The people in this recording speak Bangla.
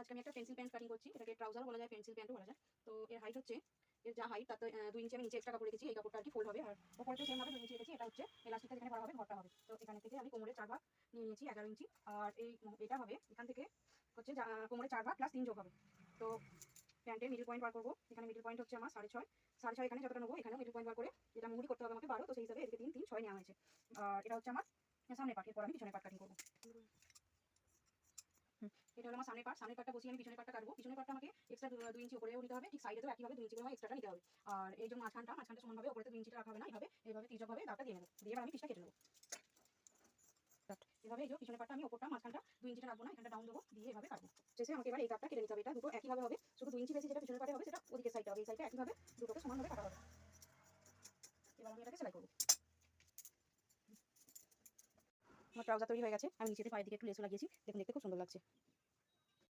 আজকে আমি একটা পেন্সিল প্যান্ট কাটিং করছি। এটাকে ট্রাউজার বলা যায়, পেন্সিল প্যান্টও বলা যায়। তো এর হাইট হচ্ছে, এর যা হাইট তাতে 2 ইঞ্চি আমি নিচে এক্সট্রা কাপড় রেখেছি। এই কাপড়টা আর কি ফোল্ড হবে, আর উপরেতে সেম ভাবে 2 ইঞ্চি রেখেছি। এটা হচ্ছে এলাস্টিকটা যেখানে ভরা হবে ঘরটা হবে। তো এখানে থেকে আমি কোমরে 4 ভাগ নিয়ে নিয়েছি 11 ইঞ্চি। আর এটা হবে এখান থেকে হচ্ছে কোমরে 4 ভাগ প্লাস 3 যোগ হবে। তো প্যান্টের মিডল পয়েন্ট বার করবো। এখানে মিডল পয়েন্ট হচ্ছে আমার 6.5, 6.5 এখানে যতটা নেবো এখানেও মিডল পয়েন্ট বার করে এটা মুহুরি করতে হবে আমাকে 12। তো সেই হিসাবে এদিকে 3, 3, 6 নেওয়া হয়েছে। আর এটা হচ্ছে আমার সামনের পার্ট। এরপর আমি পিছনের পার্ট কাটিং করবো। এটা হলো আমার সামনের পার্টটা বসিয়ে আমি পিছনের পার্টটা কাটবো। পিছনের পার্টটা আমাকে এক্সট্রা 2 ইঞ্চি উপরেও নিতে হবে, ঠিক সাইডেও একইভাবে 2 ইঞ্চি করে এক্সট্রাটা নিতে হবে। আর এই যে মাঝখানটা সমান হবে, উপরে 2 ইঞ্চিটা রাখা হবে না, এইভাবে তির্যকভাবে দাগটা দিয়ে নেবো। দিয়ে এবার আমি পিসটা কেটে নেবো। এভাবে এই যে পিছনের পার্টটা আমি ওপরটা মাঝখানটা 2 ইঞ্চিটা রাখবো না, এখানটা ডাউন দেবো, দিয়ে এভাবে কাটবো। শেষে আমাকে এবার এই দাগটা কেটে নিতে হবে। এটা দুটো একইভাবে হবে, শুধু 2 ইঞ্চি বেশি যেটা পিছনের পার্টে হবে সেটা ওদিকের সাইডটা হবে। এই সাইডটা একইভাবে দুটোকে সমানভাবে কাটা হবে। এবার আমি এটাকে সেলাই করবো। আমার ট্রাউজার তৈরি হয়ে গেছে। আমি নিচেতে পায়ের দিকে একটু লেসও লাগিয়েছি, দেখুন দেখতে খুব সুন্দর লাগছে।